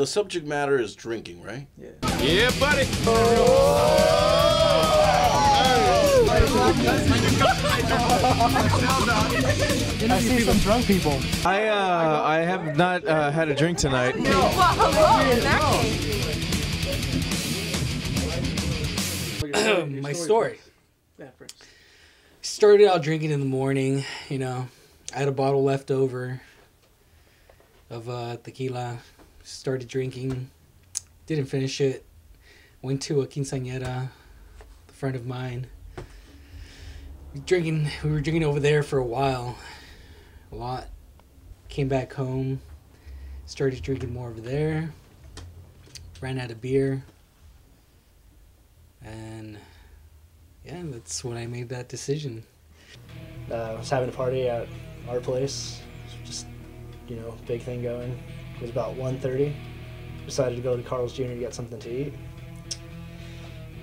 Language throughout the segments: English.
the subject matter is drinking, right? Yeah. Yeah, buddy. I see some drunk people. I have not had a drink tonight. Well, hello, in that case. My story. Started out drinking in the morning, you know. I had a bottle left over of tequila. Started drinking. Didn't finish it. Went to a quinceañera, a friend of mine. We were drinking over there for a while. A lot. Came back home. Started drinking more over there. Ran out of beer. And yeah, that's when I made that decision. I was having a party at our place. Just, you know, big thing going. It was about 1:30. Decided to go to Carl's Jr. to get something to eat.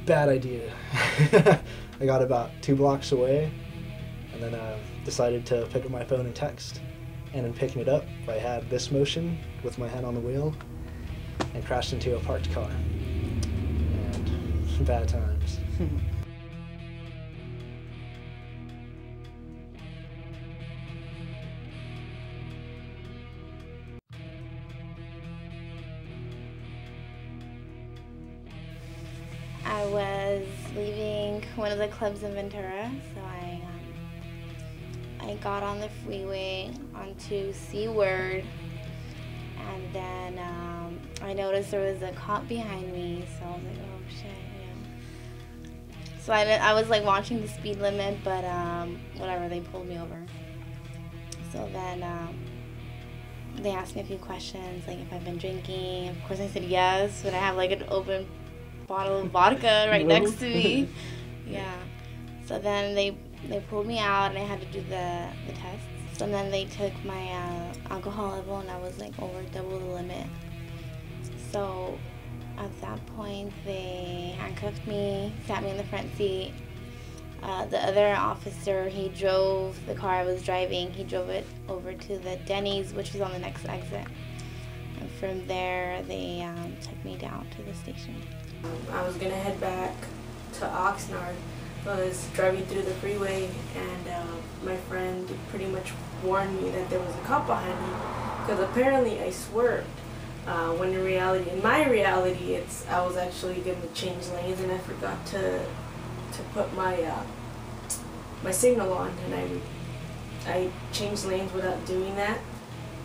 Bad idea. I got about 2 blocks away, and then decided to pick up my phone and text. And in picking it up, I had this motion with my hand on the wheel and crashed into a parked car. And bad times. I was leaving one of the clubs in Ventura, so I got on the freeway onto Seaward, and then I noticed there was a cop behind me, so I was like, oh shit, yeah. So I was like watching the speed limit, but whatever, they pulled me over. So then they asked me a few questions, like if I've been drinking. Of course I said yes, but I have like an open bottle of vodka right next to me. Yeah. So then they pulled me out and I had to do the tests. So then they took my alcohol level and I was like over double the limit. So at that point they handcuffed me, sat me in the front seat. The other officer, he drove the car I was driving. He drove it over to the Denny's, which was on the next exit. And from there they took me down to the station. I was gonna head back to Oxnard. I was driving through the freeway, and my friend pretty much warned me that there was a cop behind me, because apparently I swerved. When in my reality, I was actually gonna change lanes, and I forgot to put my my signal on, and I changed lanes without doing that,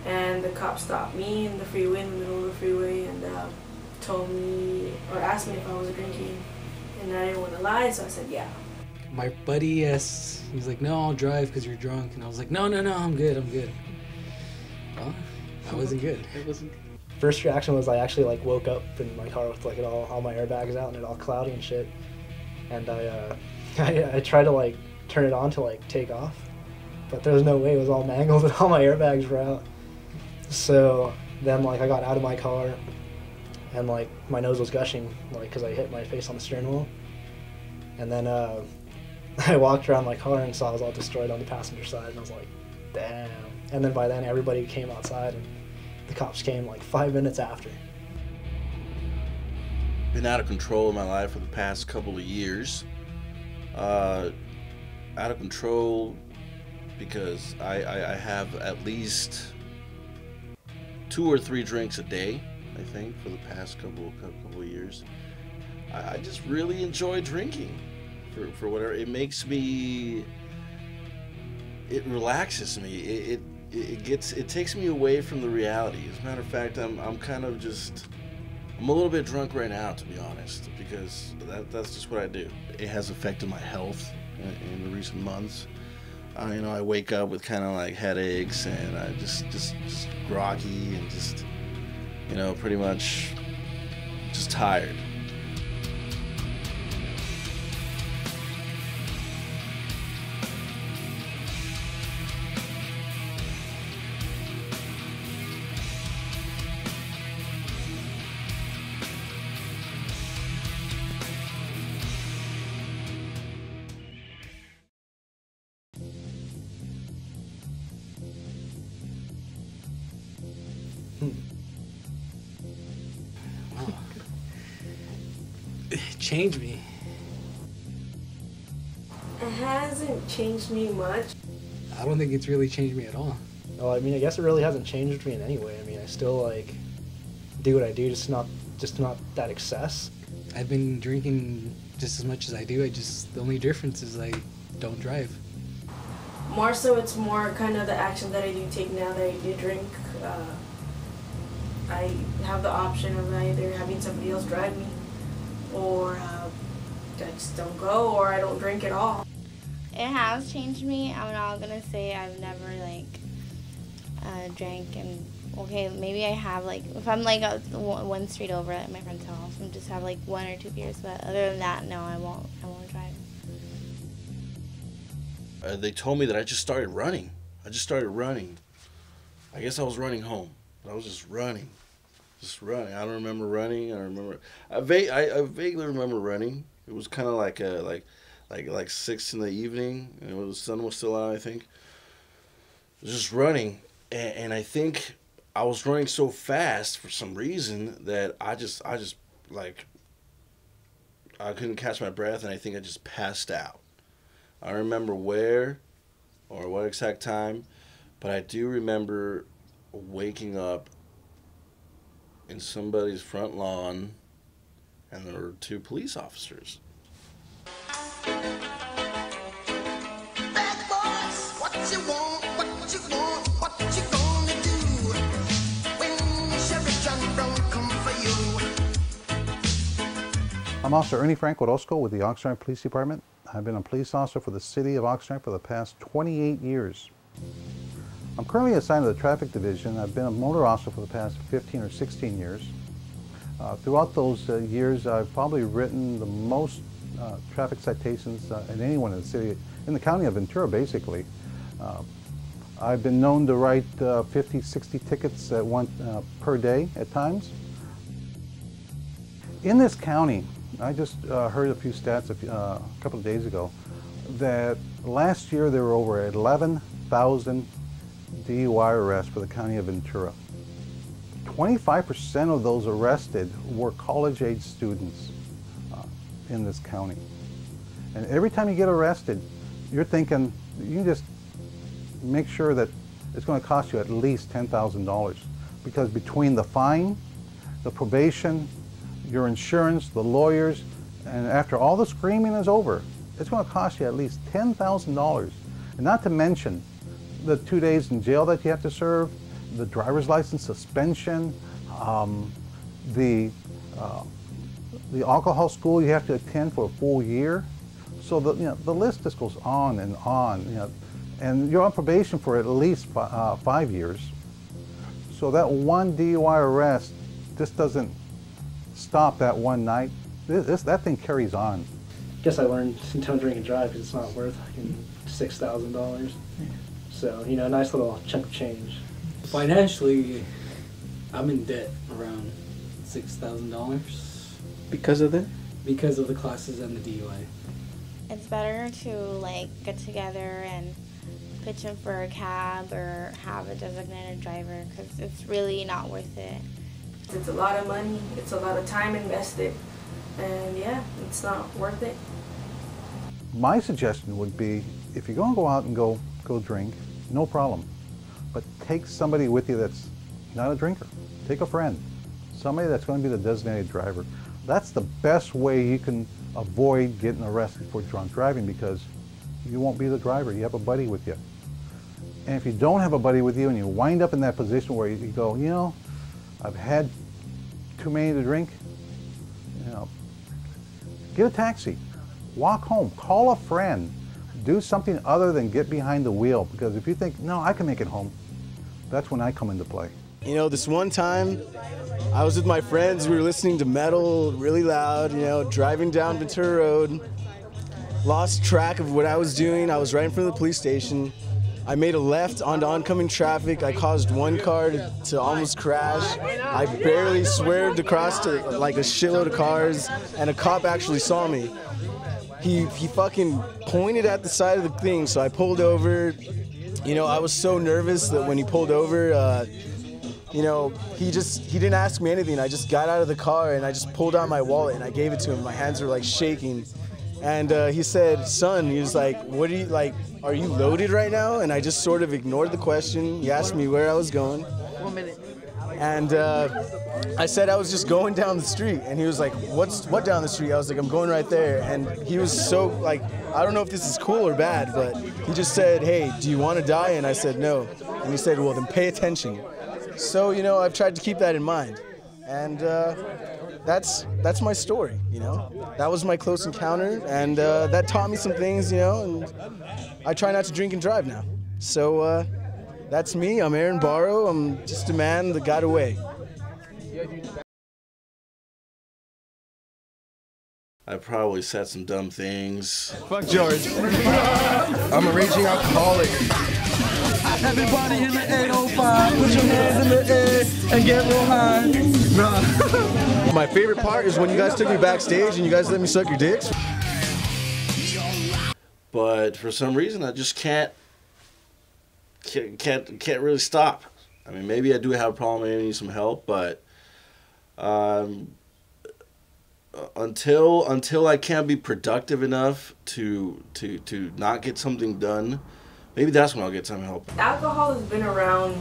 and the cop stopped me in the freeway, in the middle of the freeway, and told me, or asked me if I was drinking, and I didn't want to lie, so I said yeah. My buddy he's like, no, I'll drive because you're drunk, and I was like, no, I'm good. Well, I wasn't good. It wasn't. First reaction was I actually like woke up in my car with like all my airbags out and it all cloudy and shit, and I tried to like turn it on to like take off, but there was no way. It was all mangled and all my airbags were out. So then like I got out of my car. And like my nose was gushing, like because I hit my face on the steering wheel. And then I walked around my car and saw I was all destroyed on the passenger side, and I was like, damn. And then by then everybody came outside, and the cops came like 5 minutes after. Been out of control in my life for the past couple of years. Out of control because I have at least 2 or 3 drinks a day. I think for the past couple of years, I just really enjoy drinking for whatever it makes me. It relaxes me. It takes me away from the reality. As a matter of fact, I'm kind of just I'm a little bit drunk right now, to be honest, because that's just what I do. It has affected my health in the recent months. You know, I wake up with kind of like headaches and I just groggy and just. You know, pretty much just tired. changed me. It hasn't changed me much. I don't think it's really changed me at all. Well, I mean, I guess it really hasn't changed me in any way. I mean, I still like do what I do, just not that excess. I've been drinking just as much as I do. The only difference is I don't drive. More so, it's more kind of the action that I do take now that I do drink. I have the option of either having somebody else drive me, or I just don't go, or I don't drink at all. It has changed me. I'm not gonna say I've never like drank, and okay, maybe I have, like if I'm like one street over at my friend's house and just have like 1 or 2 beers, but other than that, no, I won't drive. They told me that I just started running. I guess I was running home. I was just running. I don't remember running. I vaguely remember running. It was kind of like 6 in the evening, and the sun was still out, I think. I was just running, and I think I was running so fast for some reason that I just like I couldn't catch my breath, and I think I just passed out. I don't remember where or what exact time, but I do remember waking up in somebody's front lawn, and there were 2 police officers. I'm Officer Ernie Franco Orozco with the Oxnard Police Department. I've been a police officer for the city of Oxnard for the past 28 years. I'm currently assigned to the traffic division. I've been a motor officer for the past 15 or 16 years. Throughout those years, I've probably written the most traffic citations in anyone in the city, in the county of Ventura, basically. I've been known to write 50, 60 tickets at per day at times. In this county, I just heard a few stats a couple of days ago that last year there were over 11,000 DUI arrests for the county of Ventura. 25% of those arrested were college-age students in this county. And every time you get arrested, you're thinking, you can just make sure that it's going to cost you at least $10,000, because between the fine, the probation, your insurance, the lawyers, and after all the screaming is over, it's going to cost you at least $10,000. And not to mention the 2 days in jail that you have to serve, the driver's license suspension, the alcohol school you have to attend for a full year. So the list just goes on and on. And you're on probation for at least 5 years. So that one DUI arrest just doesn't stop that one night. That thing carries on. Guess I learned don't drink and drive because it's not worth $6,000. So, a nice little chunk of change. Financially, I'm in debt around $6,000. Because of that? Because of the classes and the DUI. It's better to get together and pitch in for a cab or have a designated driver, because it's really not worth it. It's a lot of money, it's a lot of time invested, and yeah, it's not worth it. My suggestion would be, if you're going to go out and go drink, no problem. But take somebody with you that's not a drinker. Take a friend. Somebody that's going to be the designated driver. That's the best way you can avoid getting arrested for drunk driving, because you won't be the driver. You have a buddy with you. And if you don't have a buddy with you and you wind up in that position where you go, I've had too many to drink, get a taxi, walk home, call a friend, do something other than get behind the wheel, because if you think, no, I can make it home, that's when I come into play. This one time I was with my friends, we were listening to metal really loud, driving down Ventura Road, lost track of what I was doing. I was right in front of the police station. I made a left onto oncoming traffic. I caused one car to almost crash. I barely swerved across to like a shitload of cars, and a cop actually saw me. He fucking pointed at the side of the thing, so I pulled over. I was so nervous that when he pulled over, you know, he didn't ask me anything. I just got out of the car and I just pulled out my wallet and I gave it to him. My hands were like shaking. And he said, son, he was like, what are you, like, are you loaded right now? And I just sort of ignored the question. He asked me where I was going. 1 minute. And I said I was just going down the street. And he was like, what down the street? I was like, I'm going right there. And he was so, like, I don't know if this is cool or bad, but he just said, hey, do you want to die? And I said, no. And he said, well, then pay attention. So, you know, I've tried to keep that in mind. And that's my story, you know. That was my close encounter, and that taught me some things, you know, and I try not to drink and drive now. So that's me. I'm Aaron Barrow. I'm just a man that got away. I probably said some dumb things. Fuck George. I'm a raging alcoholic. Everybody in the 805, put your hands in the air and get real high. Nah. My favorite part is when you guys took me backstage and you guys let me suck your dicks. But for some reason, I just can't really stop. I mean, maybe I do have a problem. Maybe I need some help, but until I can't be productive enough to not get something done, maybe that's when I'll get some help. Alcohol has been around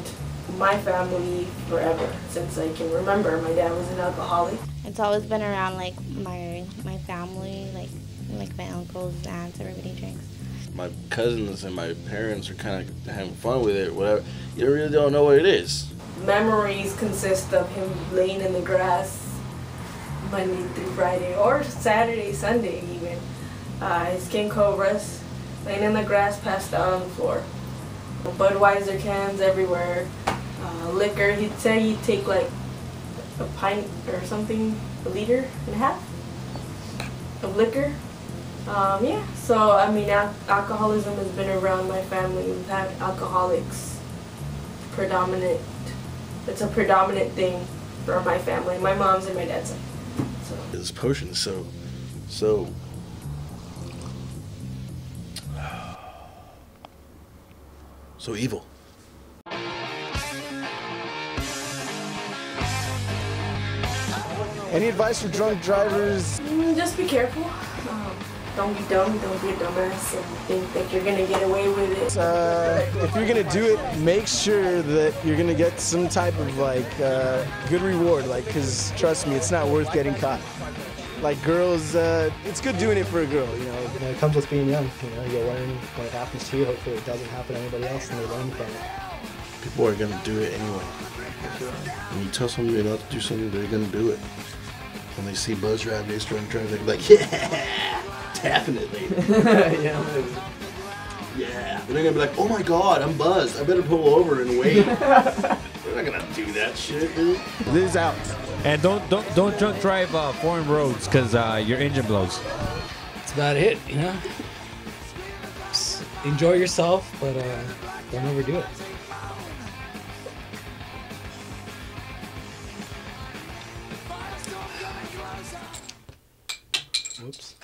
my family forever, since I can remember. My dad was an alcoholic. It's always been around, like, my family, like my uncles, aunts, everybody drinks. My cousins and my parents are kind of having fun with it, whatever. You really don't know what it is. Memories consist of him laying in the grass Monday through Friday, or Saturday, Sunday even. His King Cobras, laying in the grass, passed out on the floor. Budweiser cans everywhere. Liquor, he'd say he'd take like a pint or something, a liter and a half of liquor. Yeah, so I mean, alcoholism has been around my family. We've had alcoholics predominant. It's a predominant thing for my family, my mom's and my dad's side. So. This potion is so evil. Any advice for drunk drivers? Just be careful. Don't be dumb. Don't be a dumbass and think that you're gonna get away with it. If you're gonna do it, make sure that you're gonna get some type of like good reward. Like, cause trust me, it's not worth getting caught. Like girls, it's good doing it for a girl, you know. It comes with being young. You know, you learn when it happens to you. Hopefully, it doesn't happen to anybody else, and they learn from it. People are gonna do it anyway. When you tell somebody not to do something, they're gonna do it. When they see buzz drive, they start driving. They're like, yeah, definitely. Yeah. They're gonna be like, oh my god, I'm buzzed. I better pull over and wait. They're not gonna do that shit, dude. This is out. And don't drunk drive foreign roads, because your engine blows. That's about it, you know. Just enjoy yourself, but don't overdo it. Whoops.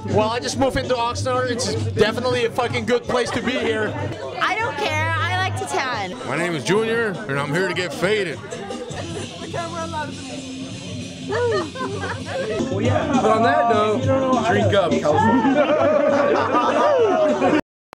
Well, I just moved into Oxnard. It's definitely a fucking good place to be here. I don't care. I like to tan. My name is Junior, and I'm here to get faded. But on that note, drink up, California.